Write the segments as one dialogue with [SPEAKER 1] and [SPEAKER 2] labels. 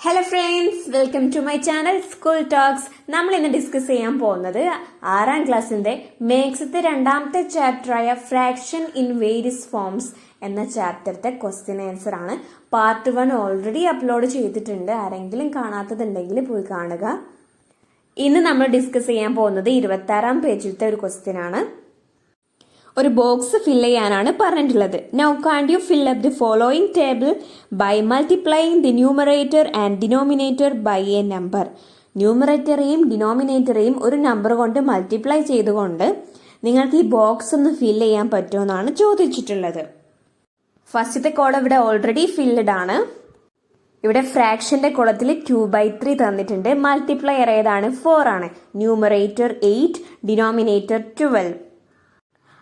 [SPEAKER 1] Hello friends, welcome to my channel school talks. നമ്മൾ ഇന്ന് discuss ചെയ്യാൻ പോകുന്നത് 6ാം ക്ലാസ്സിന്റെ മാത്സിന്റെ 2ാമത്തെ ചാപ്റ്ററായ ഫ്രാക്ഷൻ ഇൻ വേരിയസ് ഫോംസ് എന്ന ചാപ്റ്ററിന്റെ ക്വസ്റ്റ്യൻ ആൻസർ ആണ്. പാർട്ട് 1 ഓൾറെഡി അപ്ലോഡ് ചെയ്തിട്ടുണ്ട്. ആരെങ്കിലും കാണാത്തതുണ്ടെങ്കിൽ പോയി കാണുക. ഇന്ന് നമ്മൾ ഡിസ്കസ് ചെയ്യാൻ പോകുന്നത് 26ാം പേജിലത്തെ ഒരു ക്വസ്റ്റ്യൻ ആണ്. ഒരു ബോക്സ് ഫിൽ ചെയ്യാനാണ് പറഞ്ഞിട്ടുള്ളത്. Now can you fill up the following table by multiplying the numerator and denominator by a number. ന്യൂമറേറ്ററെയും ഡിനോമിനേറ്ററെയും ഒരു നമ്പർ കൊണ്ട് മൾട്ടിപ്ലൈ ചെയ്തുകൊണ്ട് നിങ്ങൾക്ക് ഈ ബോക്സ് ഒന്ന് ഫിൽ ചെയ്യാൻ പറ്റുമെന്നാണ് ചോദിച്ചിട്ടുള്ളത്. ഫസ്റ്റത്തെ കോളം ഇവിടെ ഓൾറെഡി ഫിൽഡ് ആണ്. ഇവിടെ ഫ്രാക്ഷന്റെ കോളത്തിൽ 2/3 തന്നിട്ടുണ്ട്. മൾട്ടിപ്ലയർ ഏതാണ്? 4 ആണ്. Numerator 8, denominator 12.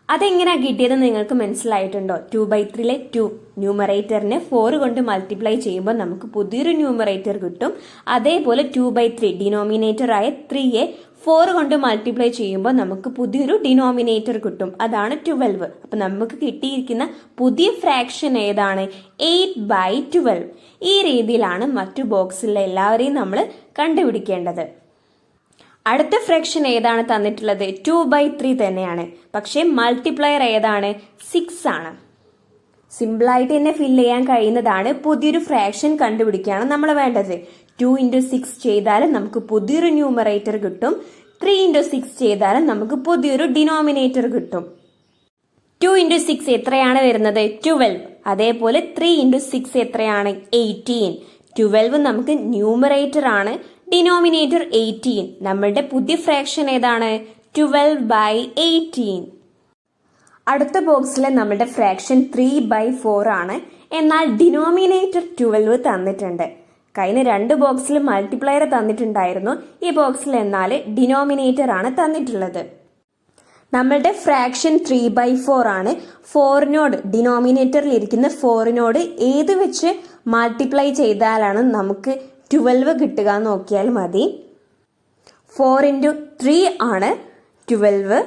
[SPEAKER 1] അതെങ്ങനെയാ കിട്ടിയത് നിങ്ങൾക്ക് മനസ്സിലായിട്ടുണ്ടോ? 2/3 2 ന്യൂമറേറ്ററിനെ 4 കൊണ്ട് മൾട്ടിപ്ലൈ ചെയ്യുമ്പോൾ നമുക്ക് പുതിയൊരു ന്യൂമറേറ്റർ കിട്ടും. അതേപോലെ 2/3 ഡിനോമിനേറ്റർ ആയ 3യെ 4 കൊണ്ട് മൾട്ടിപ്ലൈ ചെയ്യുമ്പോൾ നമുക്ക് പുതിയൊരു ഡിനോമിനേറ്റർ കിട്ടും. അതാണ് 12. അപ്പൊ നമുക്ക് കിട്ടിയിരിക്കുന്ന പുതിയ ഫ്രാക്ഷൻ ഏതാണ്? 8/12. ഈ രീതിയിലാണ് മറ്റു ബോക്സിലെ എല്ലാവരെയും നമ്മൾ കണ്ടുപിടിക്കേണ്ടത്. അടുത്ത ഫ്രാക്ഷൻ ഏതാണ് തന്നിട്ടുള്ളത്? 2/3 തന്നെയാണ്. പക്ഷെ മൾട്ടിപ്ലയർ ഏതാണ്? 6 ആണ്. സിമ്പിളായിട്ട് തന്നെ ഫില്ല് ചെയ്യാൻ കഴിയുന്നതാണ്. പുതിയൊരു ഫ്രാക്ഷൻ കണ്ടുപിടിക്കുകയാണ് നമ്മൾ വേണ്ടത്. 2 × 6 ചെയ്താലും നമുക്ക് പുതിയൊരു ന്യൂമറേറ്റർ കിട്ടും. 3 × 6 ചെയ്താലും നമുക്ക് പുതിയൊരു ഡിനോമിനേറ്റർ കിട്ടും. 2 × 6 എത്രയാണ് വരുന്നത്? 12. അതേപോലെ 3 × 6 എത്രയാണ്? 18. 12 നമുക്ക് ന്യൂമറേറ്റർ ആണ്. ഡിനോമിനേറ്റർ 18. നമ്മളുടെ പുതിയ ഫ്രാക്ഷൻ ഏതാണ്? 12/18. അടുത്ത ബോക്സിലെ നമ്മളുടെ ഫ്രാക്ഷൻ 3/4 ആണ്. എന്നാൽ ഡിനോമിനേറ്റർ 12 തന്നിട്ടുണ്ട്. കഴിഞ്ഞ 2 ബോക്സിൽ മൾട്ടിപ്ലയർ തന്നിട്ടുണ്ടായിരുന്നു. ഈ ബോക്സിൽ എന്നാൽ ഡിനോമിനേറ്റർ ആണ് തന്നിട്ടുള്ളത്. നമ്മളുടെ ഫ്രാക്ഷൻ 3/4 ആണ്. 4നോട് ഡിനോമിനേറ്ററിൽ ഇരിക്കുന്ന 4നോട് ഏത് വെച്ച് മൾട്ടിപ്ലൈ ചെയ്താലാണ് നമുക്ക് 12 കിട്ടുക നോക്കിയാൽ മതി. 4 × 3 ആണ് 12.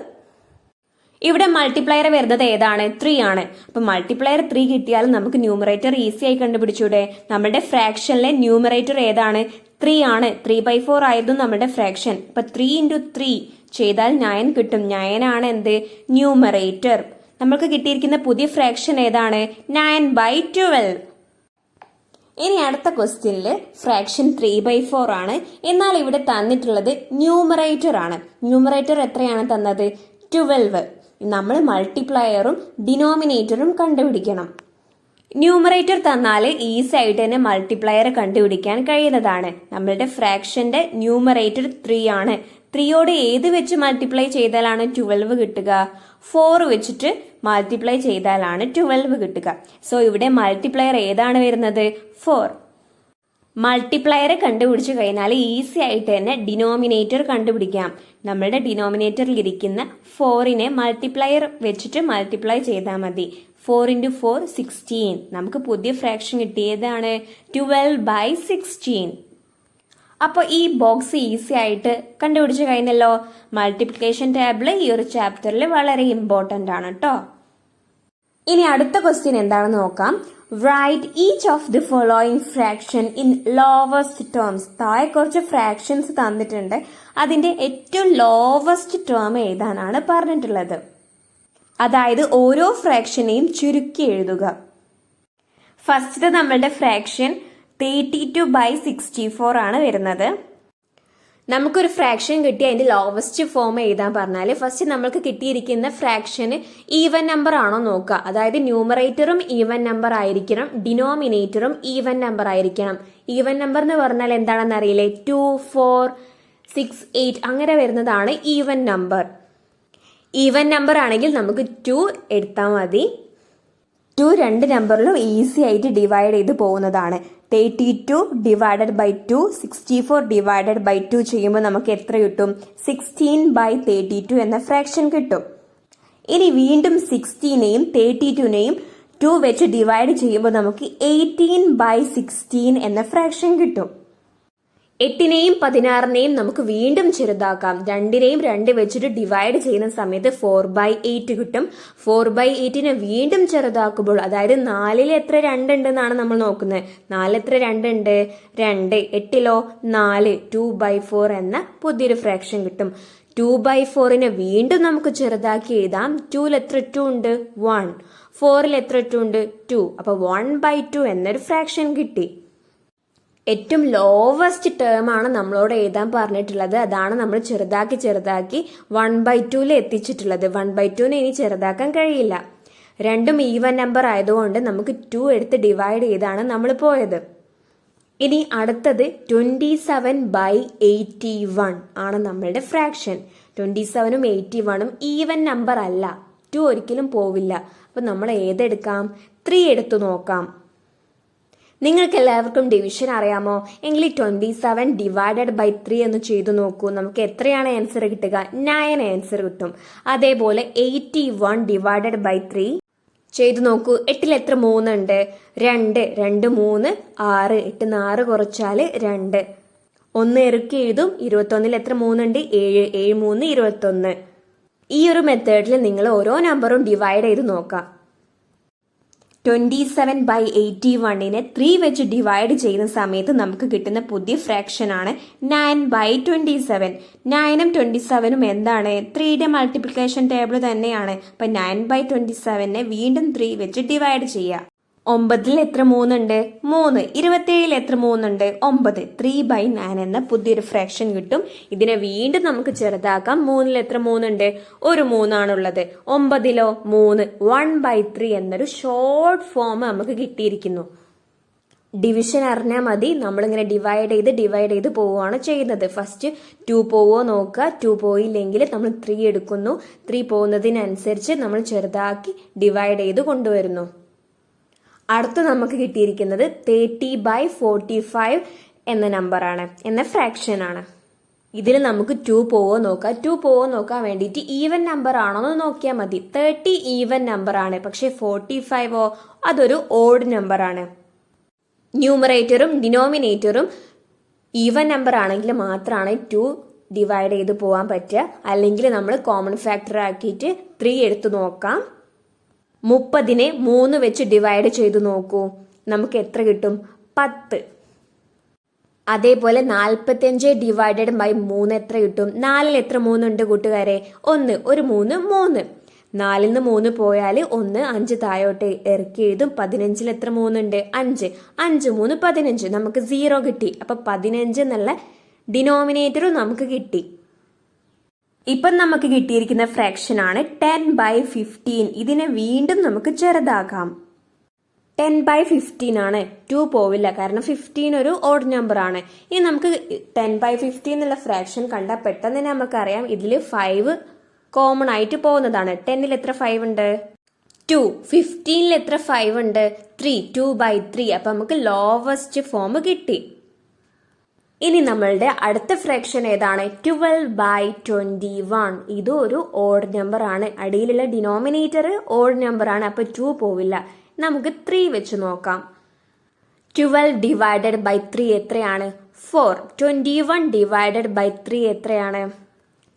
[SPEAKER 1] ഇവിടെ മൾട്ടിപ്ലയർ വരുന്നത് ഏതാണ്? 3 ആണ്. അപ്പൊ മൾട്ടിപ്ലയർ 3 കിട്ടിയാൽ നമുക്ക് ന്യൂമറേറ്റർ ഈസി ആയി കണ്ടുപിടിച്ചൂടെ? നമ്മുടെ ഫ്രാക്ഷനിലെ ന്യൂമറേറ്റർ ഏതാണ്? 3 ആണ്. 3/4 ആയിരുന്നു നമ്മുടെ ഫ്രാക്ഷൻ. അപ്പൊ 3 × 3 ചെയ്താൽ 9 കിട്ടും. 9 ആണ് എന്ത്? ന്യൂമറേറ്റർ. നമുക്ക് കിട്ടിയിരിക്കുന്ന പുതിയ ഫ്രാക്ഷൻ ഏതാണ്? 9/12. ഇനി അടുത്ത ക്വസ്റ്റ്യനിൽ ഫ്രാക്ഷൻ 3/4 ആണ്. എന്നാൽ ഇവിടെ തന്നിട്ടുള്ളത് ന്യൂമറേറ്റർ ആണ്. ന്യൂമറേറ്റർ എത്രയാണ് തന്നത്? 12. നമ്മൾ മൾട്ടിപ്ലയറും ഡിനോമിനേറ്ററും കണ്ടുപിടിക്കണം. ന്യൂമറേറ്റർ തന്നാൽ ഈസി ആയിട്ട് തന്നെ മൾട്ടിപ്ലയർ കണ്ടുപിടിക്കാൻ കഴിയുന്നതാണ്. നമ്മളുടെ ഫ്രാക്ഷന്റെ ന്യൂമറേറ്റർ 3 ആണ്. 3യോട് ഏത് വെച്ച് മൾട്ടിപ്ലൈ ചെയ്താലാണ് 12 കിട്ടുക? 4 വെച്ചിട്ട് മൾട്ടിപ്ലൈ ചെയ്താലാണ് 12 കിട്ടുക. സോ ഇവിടെ മൾട്ടിപ്ലയർ ഏതാണ് വരുന്നത്? 4. മൾട്ടിപ്ലയർ കണ്ടുപിടിച്ചു കഴിഞ്ഞാൽ ഈസി ആയിട്ട് തന്നെ ഡിനോമിനേറ്റർ കണ്ടുപിടിക്കാം. നമ്മളുടെ ഡിനോമിനേറ്ററിൽ ഇരിക്കുന്ന 4നെ മൾട്ടിപ്ലയർ വെച്ചിട്ട് മൾട്ടിപ്ലൈ ചെയ്താൽ മതി. 4 × 4 16. നമുക്ക് പുതിയ ഫ്രാക്ഷൻ കിട്ടിയതാണ് 12/16. അപ്പൊ ഈ ബോക്സ് ഈസി ആയിട്ട് കണ്ടുപിടിച്ചു കഴിഞ്ഞല്ലോ. മൾട്ടിപ്ലിക്കേഷൻ ടേബിൾ ഈ ഒരു ചാപ്റ്ററിൽ വളരെ ഇമ്പോർട്ടന്റ് ആണ് കേട്ടോ. ഇനി അടുത്ത ക്വസ്റ്റ്യൻ എന്താണെന്ന് നോക്കാം. Write each of the following fraction in lowest terms. താഴെ കുറച്ച് ഫ്രാക്ഷൻസ് തന്നിട്ടുണ്ട്. അതിന്റെ ഏറ്റവും ലോവസ്റ്റ് ടേം എഴുതാനാണ് പറഞ്ഞിട്ടുള്ളത്. അതായത് ഓരോ ഫ്രാക്ഷനെയും ചുരുക്കി എഴുതുക. ഫസ്റ്റ് നമ്മളുടെ ഫ്രാക്ഷൻ 32/64 ആണ് വരുന്നത്. നമുക്കൊരു ഫ്രാക്ഷൻ കിട്ടി അതിന്റെ ലോവസ്റ്റ് ഫോം എഴുതാൻ പറഞ്ഞാൽ ഫസ്റ്റ് നമ്മൾക്ക് കിട്ടിയിരിക്കുന്ന ഫ്രാക്ഷന് ഈവൻ നമ്പർ ആണോ നോക്കുക. അതായത് ന്യൂമറേറ്ററും ഈവൻ നമ്പർ ആയിരിക്കണം, ഡിനോമിനേറ്ററും ഈവൻ നമ്പർ ആയിരിക്കണം. ഈവൻ നമ്പർ എന്ന് പറഞ്ഞാൽ എന്താണെന്ന് അറിയില്ലേ? 2, 4, 6, 8 അങ്ങനെ വരുന്നതാണ് ഈവൻ നമ്പർ. ഈവൻ നമ്പർ ആണെങ്കിൽ നമുക്ക് 2 എടുത്താൽ മതി. 2 രണ്ട് നമ്പറിലും ഈസി ആയിട്ട് ഡിവൈഡ് ചെയ്ത് പോകുന്നതാണ്. 32 / 2, 64 / 2 ചെയ്യുമ്പോൾ നമുക്ക് എത്ര കിട്ടും? 16/32 എന്ന ഫ്രാക്ഷൻ കിട്ടും. ഇനി വീണ്ടും 16നെയും 32നെയും 2 വെച്ച് ഡിവൈഡ് ചെയ്യുമ്പോൾ നമുക്ക് 18/16 എന്ന ഫ്രാക്ഷൻ കിട്ടും. 8നെയും 16നെയും നമുക്ക് വീണ്ടും ചെറുതാക്കാം. 2നെയും 2 വെച്ചിട്ട് ഡിവൈഡ് ചെയ്യുന്ന സമയത്ത് 4/8 കിട്ടും. 4/8നെ വീണ്ടും ചെറുതാക്കുമ്പോൾ, അതായത് 4ൽ എത്ര 2 ഉണ്ടെന്നാണ് നമ്മൾ നോക്കുന്നത്. 4 എത്ര 2 ഉണ്ട്? 2. 8ലോ 4, 2/4 എന്ന പുതിയൊരു ഫ്രാക്ഷൻ കിട്ടും. 2/4നെ വീണ്ടും നമുക്ക് ചെറുതാക്കി എഴുതാം. 2ൽ എത്ര 2 ഉണ്ട്? 1. 4ൽ എത്ര 2 ഉണ്ട്? 2. അപ്പൊ 1/2 എന്നൊരു ഫ്രാക്ഷൻ കിട്ടി. ഏറ്റവും ലോവസ്റ്റ് ടേം ആണ് നമ്മളോട് എഴുതാൻ പറഞ്ഞിട്ടുള്ളത്. അതാണ് നമ്മൾ ചെറുതാക്കി 1/2ൽ എത്തിച്ചിട്ടുള്ളത്. 1/2നെ ഇനി ചെറുതാക്കാൻ കഴിയില്ല. രണ്ടും ഈവൻ നമ്പർ ആയതുകൊണ്ട് നമുക്ക് 2 എടുത്ത് ഡിവൈഡ് ചെയ്താണ് നമ്മൾ പോയത്. ഇനി അടുത്തത് 27/81 ആണ് നമ്മളുടെ ഫ്രാക്ഷൻ. 27ഉം 81ഉം ഈവൻ നമ്പർ അല്ല. 2 ഒരിക്കലും പോവില്ല. അപ്പൊ നമ്മൾ ഏതെടുക്കാം? 3 എടുത്തു നോക്കാം. നിങ്ങൾക്ക് എല്ലാവർക്കും ഡിവിഷൻ അറിയാമോ? എങ്കിൽ 27 ഡിവൈഡഡ് ബൈ 3 എന്ന് ചെയ്തു നോക്കൂ. നമുക്ക് എത്രയാണ് ആൻസർ കിട്ടുക? 9 ആൻസർ കിട്ടും. അതേപോലെ 81 ഡിവൈഡഡ് ബൈ 3 ചെയ്തു നോക്കൂ. 8ൽ എത്ര 3 ഉണ്ട്? 2. 2 3 6. 8 6 കുറച്ചാല് 2. 1 ഇറുക്കി എഴുതും. 21ൽ എത്ര 3 ഉണ്ട്? 7. 7 3 21. ഈ ഒരു മെത്തേഡിൽ നിങ്ങൾ ഓരോ നമ്പറും ഡിവൈഡ് ചെയ്ത് നോക്കാം. 27/81നെ 3 വെച്ച് ഡിവൈഡ് ചെയ്യുന്ന സമയത്ത് നമുക്ക് കിട്ടുന്ന പുതിയ ഫ്രാക്ഷൻ ആണ് 9/27. 9ഉം 27ഉം എന്താണ്? 3യുടെ മൾട്ടിപ്ലിക്കേഷൻ ടേബിൾ തന്നെയാണ്. അപ്പൊ 9/27നെ വീണ്ടും 3 വെച്ച് ഡിവൈഡ് ചെയ്യുക. 9ൽ എത്ര 3 ഉണ്ട്? 3. 27ൽ എത്ര 3 ഉണ്ട്? 9. 3/9 എന്ന പുതിയൊരു ഫ്രാക്ഷൻ കിട്ടും. ഇതിനെ വീണ്ടും നമുക്ക് ചെറുതാക്കാം. 3ൽ എത്ര 3 ഉണ്ട്? ഒരു 3 ആണുള്ളത്. 9ലോ 3. 1/3 എന്നൊരു ഷോർട്ട് ഫോം നമുക്ക് കിട്ടിയിരിക്കുന്നു. ഡിവിഷൻ അറിഞ്ഞാൽ മതി. നമ്മളിങ്ങനെ ഡിവൈഡ് ചെയ്ത് പോവുകയാണ് ചെയ്യുന്നത്. ഫസ്റ്റ് 2 പോവോ നോക്കുക. 2 പോയില്ലെങ്കിൽ നമ്മൾ 3 എടുക്കുന്നു. 3 പോകുന്നതിനനുസരിച്ച് നമ്മൾ ചെറുതാക്കി ഡിവൈഡ് ചെയ്ത് കൊണ്ടുവരുന്നു. അടുത്ത് നമുക്ക് കിട്ടിയിരിക്കുന്നത് 30/45 എന്ന നമ്പറാണ്, എന്ന ഫ്രാക്ഷൻ ആണ്. ഇതിൽ നമുക്ക് 2 പോവോ നോക്കാം. 2 പോവോ നോക്കാൻ വേണ്ടിയിട്ട് ഈവൻ നമ്പർ ആണോ എന്ന് നോക്കിയാൽ മതി. 30 ഈവൻ നമ്പർ ആണ്. പക്ഷെ 45 അതൊരു ഓഡ് നമ്പർ ആണ്. ന്യൂമറേറ്ററും ഡിനോമിനേറ്ററും ഈവൻ നമ്പർ ആണെങ്കിൽ മാത്രമാണ് 2 ഡിവൈഡ് ചെയ്ത് പോകാൻ പറ്റുക. അല്ലെങ്കിൽ നമ്മൾ കോമൺ ഫാക്ടർ ആക്കിയിട്ട് 3 എടുത്ത് നോക്കാം. 30നെ 3 വെച്ച് ഡിവൈഡ് ചെയ്ത് നോക്കൂ. നമുക്ക് എത്ര കിട്ടും? 10. അതേപോലെ 45 ഡിവൈഡഡ് ബൈ 3 എത്ര കിട്ടും? 4ൽ എത്ര 3 ഉണ്ട് കൂട്ടുകാരെ? 1. ഒരു 3 3. 4ൽ നിന്ന് 3 പോയാൽ 1 5 താഴോട്ട് ഇറക്കി എഴുതും. 15ൽ എത്ര 3 ഉണ്ട്? 5. 5 3 15. നമുക്ക് 0 കിട്ടി. അപ്പൊ 15 എന്നുള്ള ഡിനോമിനേറ്ററും നമുക്ക് കിട്ടി. ഇപ്പം നമുക്ക് കിട്ടിയിരിക്കുന്ന ഫ്രാക്ഷൻ ആണ് 10/15. ഇതിനെ വീണ്ടും നമുക്ക് ചെറുതാക്കാം. 10/15 ആണ്. 2 പോവില്ല, കാരണം 15 ഒരു ഓഡ് നമ്പർ ആണ്. ഇനി നമുക്ക് 10/15 എന്നുള്ള ഫ്രാക്ഷൻ കണ്ടാൽ പെട്ടെന്ന് തന്നെ നമുക്കറിയാം ഇതിൽ 5 കോമൺ ആയിട്ട് പോകുന്നതാണ്. 10ൽ എത്ര 5 ഉണ്ട്? 2. 15ൽ എത്ര 5 ഉണ്ട്? 3. 2/3. അപ്പൊ നമുക്ക് ലോവസ്റ്റ് ഫോം കിട്ടി. ഇനി നമ്മളുടെ അടുത്ത ഫ്രാക്ഷൻ ഏതാണ്? 12/21. ഇത് ഒരു ഓഡ് നമ്പർ ആണ്. അടിയിലുള്ള ഡിനോമിനേറ്റർ ഓഡ് നമ്പർ ആണ്. അപ്പൊ 2 പോവില്ല. നമുക്ക് 3 വെച്ച് നോക്കാം. 12 ഡിവൈഡഡ് ബൈ 3 എത്രയാണ്? 4. 21 ഡിവൈഡഡ് ബൈ 3 എത്രയാണ്?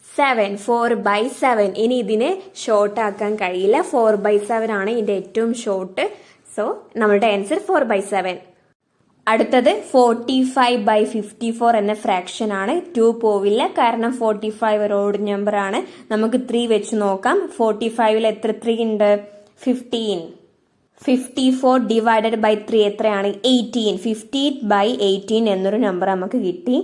[SPEAKER 1] 7. 4/7. ഇനി ഇതിനെ ഷോർട്ട് ആക്കാൻ കഴിയില്ല. 4/7 ആണ് ഇതിന്റെ ഏറ്റവും ഷോർട്ട്. സോ നമ്മളുടെ ആൻസർ 4/7. അടുത്തത് 45/54 എന്ന ഫ്രാക്ഷൻ ആണ്. 2 പോവില്ല, കാരണം 45 ഒരു ഓഡ് നമ്പർ ആണ്. നമുക്ക് 3 വെച്ച് നോക്കാം. 45ൽ എത്ര 3 ഉണ്ട്? 15. 54 ഡിവൈഡഡ് ബൈ 3 എത്രയാണ്? 18. 15/18 എന്നൊരു നമ്പർ നമുക്ക് കിട്ടി.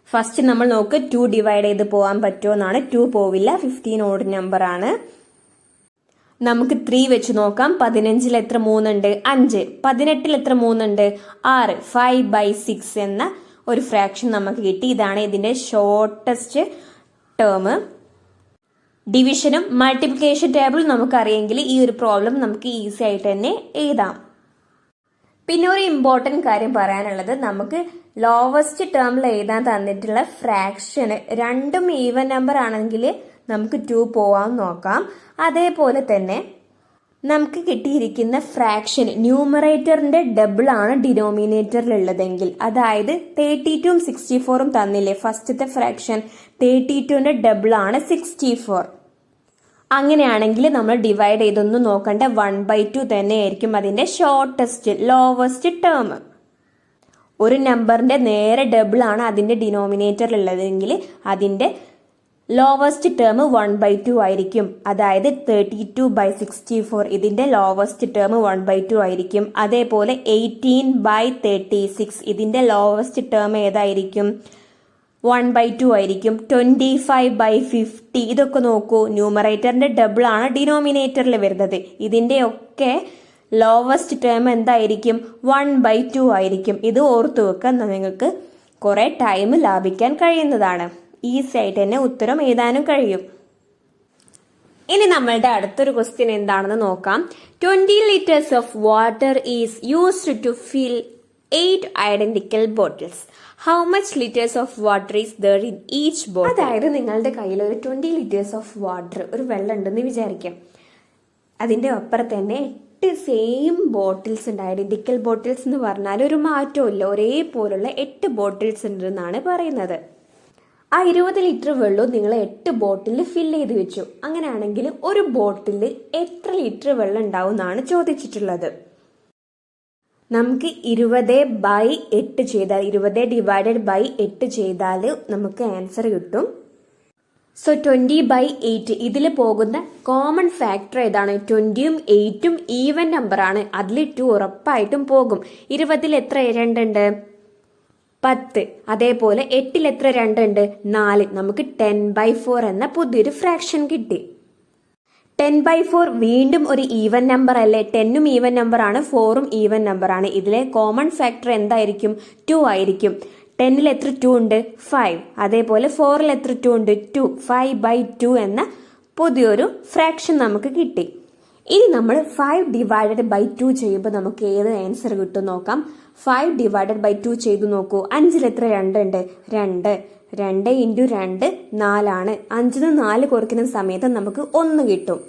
[SPEAKER 1] ഫസ്റ്റ് നമ്മൾ നോക്ക് 2 ഡിവൈഡ് ചെയ്ത് പോകാൻ പറ്റുമോ എന്നാണ്. 2 പോവില്ല, 15 ഓഡ് നമ്പർ ആണ്. നമുക്ക് 3 വെച്ച് നോക്കാം. 15ൽ എത്ര 3 ഉണ്ട്? 5. 18ൽ എത്ര 3 ഉണ്ട്? 6. 5/6 എന്ന ഒരു ഫ്രാക്ഷൻ നമുക്ക് കിട്ടി. ഇതാണ് ഇതിന്റെ ഷോർട്ടസ്റ്റ് ടേം. ഡിവിഷനും മൾട്ടിപ്ലിക്കേഷൻ ടേബിളും നമുക്കറിയെങ്കിൽ ഈ ഒരു പ്രോബ്ലം നമുക്ക് ഈസി ആയിട്ട് തന്നെ എഴുതാം. പിന്നെ ഒരു ഇമ്പോർട്ടന്റ് കാര്യം പറയാനുള്ളത്, നമുക്ക് ലോവസ്റ്റ് ടേമിൽ എഴുതാൻ തന്നിട്ടുള്ള ഫ്രാക്ഷന് രണ്ടും ഈവൻ നമ്പർ ആണെങ്കിൽ നമുക്ക് 2 പോവാൻ നോക്കാം. അതേപോലെ തന്നെ നമുക്ക് കിട്ടിയിരിക്കുന്ന ഫ്രാക്ഷൻ ന്യൂമറേറ്ററിന്റെ ഡബിൾ ആണ് ഡിനോമിനേറ്ററിൽ ഉള്ളതെങ്കിൽ, അതായത് 32ഉം 64ഉം തന്നില്ലേ, ഫസ്റ്റത്തെ ഫ്രാക്ഷൻ 32ന്റെ ഡബിൾ ആണ് 64. അങ്ങനെയാണെങ്കിൽ നമ്മൾ ഡിവൈഡ് ചെയ്തൊന്നും നോക്കണ്ട, 1/2 തന്നെയായിരിക്കും അതിന്റെ ഷോർട്ടസ്റ്റ് ലോവസ്റ്റ് ടേം. ഒരു നമ്പറിന്റെ നേരെ ഡബിൾ ആണ് അതിന്റെ ഡിനോമിനേറ്ററിൽ ഉള്ളതെങ്കിൽ അതിന്റെ ലോവസ്റ്റ് ടേം 1/2 ആയിരിക്കും. അതായത് 32/64 ഇതിന്റെ ലോവസ്റ്റ് ടേം 1/2 ആയിരിക്കും. അതേപോലെ 18/36 ഇതിന്റെ ലോവസ്റ്റ് ടേം ഏതായിരിക്കും? 1/2 ആയിരിക്കും. 25/50 ഇതൊക്കെ നോക്കൂ, ന്യൂമറേറ്ററിന്റെ ഡബിൾ ആണ് ഡിനോമിനേറ്ററിൽ വരുന്നത്. ഇതിന്റെ ഒക്കെ ലോവസ്റ്റ് ടേം എന്തായിരിക്കും? 1/2 ആയിരിക്കും. ഇത് ഓർത്തു വെക്കാൻ നിങ്ങൾക്ക് കുറെ ടൈം ലാഭിക്കാൻ കഴിയുന്നതാണ്. ഈസി ആയിട്ട് തന്നെ ഉത്തരം എഴുതാനും കഴിയും. ഇനി നമ്മളുടെ അടുത്തൊരു ക്വസ്റ്റ്യൻ എന്താണെന്ന് നോക്കാം. 20 liters of water is used to fill 8 identical bottles. How much liters of water is there in each bottle? അതായത് നിങ്ങളുടെ കയ്യിൽ ഒരു 20 liters ഓഫ് വാട്ടർ, ഒരു വെള്ളം ഉണ്ടെന്ന് വിചാരിക്കാം. അതിന്റെ അപ്പുറത്ത് തന്നെ 8 സെയിം ബോട്ടിൽസ് ഉണ്ട്. ഐഡന്റിക്കൽ ബോട്ടിൽസ് എന്ന് പറഞ്ഞാൽ ഒരു മാറ്റവും ഇല്ല, ഒരേപോലുള്ള 8 ബോട്ടിൽസ് ഉണ്ടെന്നാണ് പറയുന്നത്. ആ 20 ലിറ്റർ വെള്ളവും നിങ്ങൾ 8 ബോട്ടിൽ ഫില്ല് ചെയ്ത് വെച്ചു. അങ്ങനെയാണെങ്കിൽ ഒരു ബോട്ടിൽ എത്ര ലിറ്റർ വെള്ളം ഉണ്ടാവും എന്നാണ് ചോദിച്ചിട്ടുള്ളത്. നമുക്ക് 20/8 ചെയ്താൽ, 20 ഡിവൈഡഡ് ബൈ 8 ചെയ്താൽ നമുക്ക് ആൻസർ കിട്ടും. സോ 20/8 ഇതിൽ പോകുന്ന കോമൺ ഫാക്ടർ ഏതാണ്? 20ഉം 8ഉം ഈവൻ നമ്പർ ആണ്. അതിൽ 2 ഉറപ്പായിട്ടും പോകും. 20ൽ എത്ര 2 ഉണ്ട്? 10. അതേപോലെ 8ൽ എത്ര 2 ഉണ്ട്? 4. നമുക്ക് 10/4 എന്ന പുതിയൊരു ഫ്രാക്ഷൻ കിട്ടി. 10/4 വീണ്ടും ഒരു ഈവൻ നമ്പർ അല്ലേ? 10ഉം ഈവൻ നമ്പർ ആണ്, 4ഉം ഈവൻ നമ്പർ ആണ്. ഇതിലെ കോമൺ ഫാക്ടർ എന്തായിരിക്കും? 2 ആയിരിക്കും. 10ൽ എത്ര 2 ഉണ്ട്? 5. അതേപോലെ 4ൽ എത്ര 2 ഉണ്ട്? 2. 5/2 എന്ന പുതിയൊരു ഫ്രാക്ഷൻ നമുക്ക് കിട്ടി. ഇനി നമ്മൾ 5 ഡിവൈഡഡ് ബൈ 2 ചെയ്യുമ്പോൾ നമുക്ക് ഏത് ആൻസർ കിട്ടും നോക്കാം. 5 ഡിവൈഡഡ് ബൈ 2 ചെയ്തു നോക്കൂ. 5ൽ എത്ര 2 ഉണ്ട്? 2. 2 ഇൻറ്റു 2 4 ആണ്. 5ന് 4 കുറയ്ക്കുന്ന സമയത്ത് നമുക്ക് 1 കിട്ടും.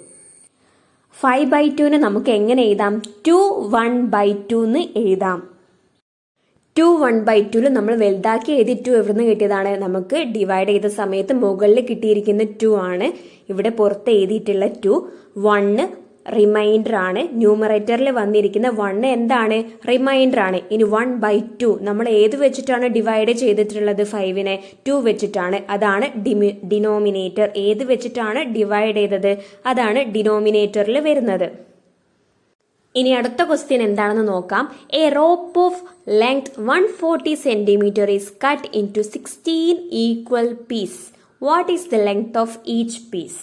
[SPEAKER 1] 5/2നെ നമുക്ക് എങ്ങനെ എഴുതാം? 2 1/2 എന്ന് എഴുതാം. 2 1/2 നമ്മൾ വലുതാക്കി എഴുതി 2 എവിടുന്ന് കിട്ടിയതാണ്? നമുക്ക് ഡിവൈഡ് ചെയ്ത സമയത്ത് മുകളിൽ കിട്ടിയിരിക്കുന്ന 2 ആണ്. ഇവിടെ പുറത്ത് എഴുതിയിട്ടുള്ള 2. 1 റിമൈൻഡർ ആണ്. ന്യൂമറേറ്ററിൽ വന്നിരിക്കുന്ന 1 എന്താണ്? റിമൈൻഡർ ആണ്. ഇനി 1/2 നമ്മൾ ഏത് വെച്ചിട്ടാണ് ഡിവൈഡ് ചെയ്തിട്ടുള്ളത്? 5നെ 2 വെച്ചിട്ടാണ്. അതാണ് ഡിനോമിനേറ്റർ. ഏത് വെച്ചിട്ടാണ് ഡിവൈഡ് ചെയ്തത്? അതാണ് ഡിനോമിനേറ്ററിൽ വരുന്നത്. ഇനി അടുത്ത ക്വസ്റ്റ്യൻ എന്താണെന്ന് നോക്കാം. A rope of length 140 centimeter is cut into 16 equal piece. What is the length of each piece?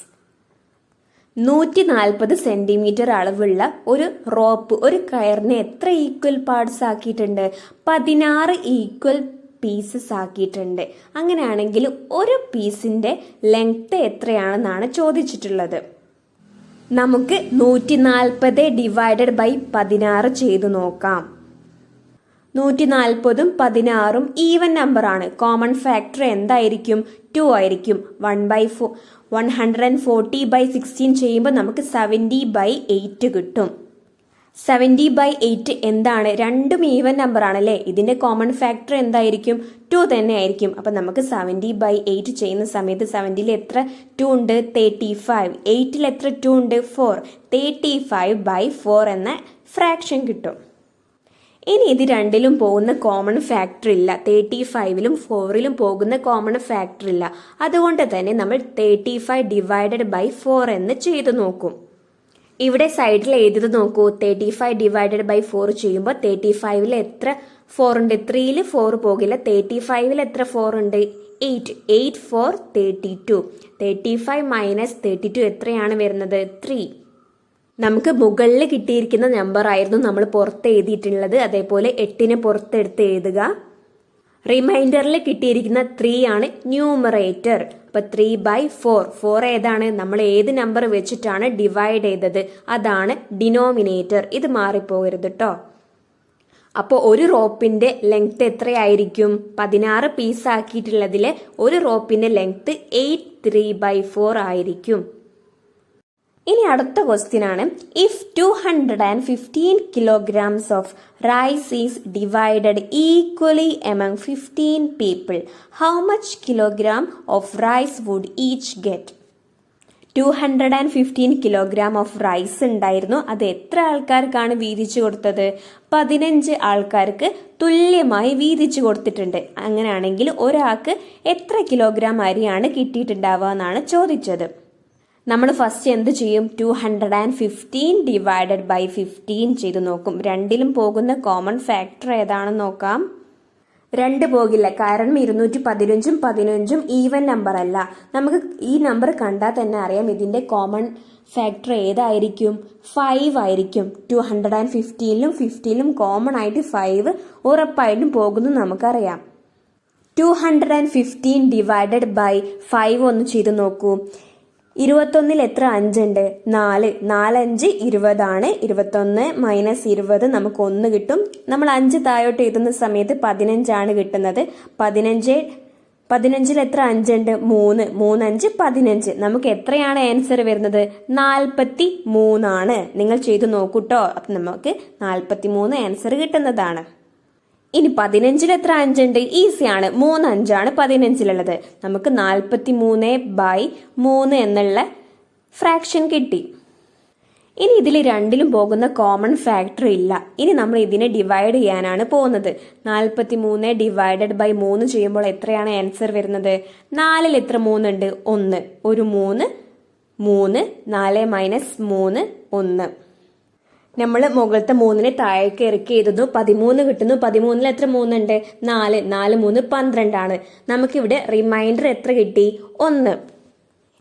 [SPEAKER 1] 140 centimetre അളവുള്ള ഒരു റോപ്പ്, ഒരു കയറിനെ എത്ര ഈക്വൽ പാർട്സ് ആക്കിയിട്ടുണ്ട്? 16 ഈക്വൽ പീസസ് ആക്കിയിട്ടുണ്ട്. അങ്ങനെയാണെങ്കിൽ ഒരു പീസിന്റെ ലെങ്ത് എത്രയാണെന്നാണ് ചോദിച്ചിട്ടുള്ളത്. നമുക്ക് 140 ഡിവൈഡഡ് ബൈ 16 ചെയ്തു നോക്കാം. 140ഉം 16ഉം ഈവൻ നമ്പർ ആണ്. കോമൺ ഫാക്ടർ എന്തായിരിക്കും? 2 ആയിരിക്കും. 140/16 ചെയ്യുമ്പോൾ നമുക്ക് 70/8 കിട്ടും. 70/8 എന്താണ്? രണ്ടും ഈവൻ നമ്പർ ആണല്ലേ. ഇതിന്റെ കോമൺ ഫാക്ടർ എന്തായിരിക്കും? 2 തന്നെ ആയിരിക്കും. അപ്പൊ നമുക്ക് 70/8 ചെയ്യുന്ന സമയത്ത് 70ൽ എത്ര 2 ഉണ്ട്? 35. 8ൽ എത്ര 2 ഉണ്ട്? 4. 35/4 എന്ന ഫ്രാക്ഷൻ കിട്ടും. ഇനി ഇത് രണ്ടിലും പോകുന്ന കോമൺ ഫാക്ടർ ഇല്ല. 35ലും 4ലും പോകുന്ന കോമൺ ഫാക്ടർ ഇല്ല. അതുകൊണ്ട് തന്നെ നമ്മൾ 35 ഡിവൈഡഡ് ബൈ 4 എന്ന് ചെയ്തു നോക്കും. ഇവിടെ സൈഡിൽ എഴുതിയത് നോക്കൂ. 35 ഡിവൈഡഡ് ബൈ 4 ചെയ്യുമ്പോൾ 35ൽ എത്ര 4 ഉണ്ട്? 3ൽ 4 പോകില്ല. 35ൽ എത്ര 4 ഉണ്ട്? 8. 8 4 32. 35 മൈനസ് 32 എത്രയാണ് വരുന്നത്? 3. നമുക്ക് മുകളിൽ കിട്ടിയിരിക്കുന്ന നമ്പർ ആയിരുന്നു നമ്മൾ പുറത്ത് എഴുതിയിട്ടുള്ളത്. അതേപോലെ 8നെ പുറത്തെടുത്ത് എഴുതുക. റിമൈൻഡറിൽ കിട്ടിയിരിക്കുന്ന 3 ആണ് ന്യൂമറേറ്റർ. അപ്പൊ 3/4. 4 ഏതാണ്? നമ്മൾ ഏത് നമ്പർ വെച്ചിട്ടാണ് ഡിവൈഡ് ചെയ്തത്? അതാണ് ഡിനോമിനേറ്റർ. ഇത് മാറിപ്പോകരുത് കേട്ടോ. അപ്പോൾ ഒരു റോപ്പിന്റെ ലെങ്ത് എത്രയായിരിക്കും? 16 പീസ് ആക്കിയിട്ടുള്ളതിലെ ഒരു റോപ്പിന്റെ ലെങ്ത് 8 3/4 ആയിരിക്കും. ഇനി അടുത്ത ക്വസ്റ്റ്യൻ ആണ്, if 215 kilograms of rice is divided equally among 15 people, how much kilogram of rice would each get? 215 kilogram of rice ഉണ്ടായിരുന്നു. അത് എത്ര ആൾക്കാർക്കാണ് വീതിച്ചു കൊടുത്തത്? 15 ആൾക്കാർക്ക് തുല്യമായി വീതിച്ചു കൊടുത്തിട്ടുണ്ട്. അങ്ങനെയാണെങ്കിൽ ഒരാൾക്ക് എത്ര കിലോഗ്രാം അരിയാണ് കിട്ടിയിട്ടുണ്ടാവുക എന്നാണ് ചോദിച്ചത്. നമ്മൾ ഫസ്റ്റ് എന്ത് ചെയ്യും? 215 ഡിവൈഡഡ് ബൈ 15 ചെയ്ത് നോക്കും. രണ്ടിലും പോകുന്ന കോമൺ ഫാക്ടർ ഏതാണെന്ന് നോക്കാം. 2 പോകില്ല, കാരണം 215ഉം 15ഉം ഈവൻ നമ്പർ അല്ല. നമുക്ക് ഈ നമ്പർ കണ്ടാൽ തന്നെ അറിയാം ഇതിന്റെ കോമൺ ഫാക്ടർ ഏതായിരിക്കും? 5 ആയിരിക്കും. 215ലും 15ലും കോമൺ ആയിട്ട് 5 ഉറപ്പായിട്ടും പോകുന്നു നമുക്കറിയാം. 215 ഡിവൈഡഡ് ബൈ 5 ഒന്ന് ചെയ്ത് നോക്കൂ. 21 എത്ര 5 ഉണ്ട്? 4. 4 5 20 ആണ്. 21 മൈനസ് 20 നമുക്ക് 1 കിട്ടും. നമ്മൾ 5 താഴോട്ട് എഴുതുന്ന സമയത്ത് 15 ആണ് കിട്ടുന്നത്. 15 എത്ര 5 ഉണ്ട്? 3. 3 5 15. നമുക്ക് എത്രയാണ് ആൻസർ വരുന്നത്? 43 ആണ്. നിങ്ങൾ ചെയ്തു നോക്കൂട്ടോ. അപ്പം നമുക്ക് 43 ആൻസർ കിട്ടുന്നതാണ്. ഇനി 15 എത്ര 5 ഉണ്ട്? ഈസിയാണ്. 3 5 ആണ് 15ലുള്ളത്. നമുക്ക് 43/3 എന്നുള്ള ഫ്രാക്ഷൻ കിട്ടി. ഇനി ഇതിൽ രണ്ടിലും പോകുന്ന കോമൺ ഫാക്ടർ ഇല്ല. ഇനി നമ്മൾ ഇതിനെ ഡിവൈഡ് ചെയ്യാനാണ് പോകുന്നത്. 43 ഡിവൈഡഡ് ബൈ 3 ചെയ്യുമ്പോൾ എത്രയാണ് ആൻസർ വരുന്നത്? 4ൽ എത്ര 3 ഉണ്ട്? 1. ഒരു 3. 3. 4 മൈനസ് 3 1. നമ്മൾ മുകളിലത്തെ 3നെ താഴേക്ക് ഇറക്കി എഴുതുന്നു. 13 കിട്ടുന്നു. 13ൽ എത്ര 3 ഉണ്ട്? 4. 4 3 12 ആണ്. നമുക്കിവിടെ റിമൈൻഡർ എത്ര കിട്ടി? 1.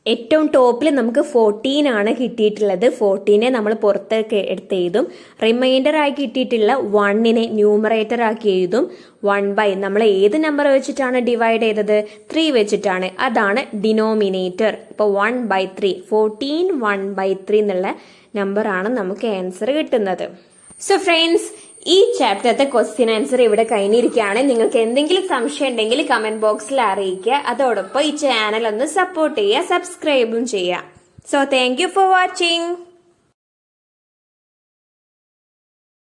[SPEAKER 1] ഏറ്റവും ടോപ്പിൽ നമുക്ക് 14 ആണ് കിട്ടിയിട്ടുള്ളത്. 14നെ നമ്മൾ പുറത്തേക്ക് എടുത്ത് എഴുതും. റിമൈൻഡർ ആയി കിട്ടിയിട്ടുള്ള 1നെ ന്യൂമറേറ്റർ ആക്കി എഴുതും. 1/, നമ്മൾ ഏത് നമ്പർ വെച്ചിട്ടാണ് ഡിവൈഡ് ചെയ്തത്? 3 വെച്ചിട്ടാണ്. അതാണ് ഡിനോമിനേറ്റർ. ഇപ്പോൾ 1/3, 14 1/3 എന്നുള്ള നമ്പർ ആണ് നമുക്ക് ആൻസർ കിട്ടുന്നത്. സോ ഫ്രണ്ട്സ്, ഈ ചാപ്റ്ററത്തെ ക്വസ്റ്റ്യൻ ആൻസർ ഇവിടെ കഴിഞ്ഞിരിക്കുകയാണ്. നിങ്ങൾക്ക് എന്തെങ്കിലും സംശയം ഉണ്ടെങ്കിൽ കമന്റ് ബോക്സിൽ അറിയിക്കുക. അതോടൊപ്പം ഈ ചാനൽ ഒന്ന് സപ്പോർട്ട് ചെയ്യുക, സബ്സ്ക്രൈബും ചെയ്യുക. So thank you for watching.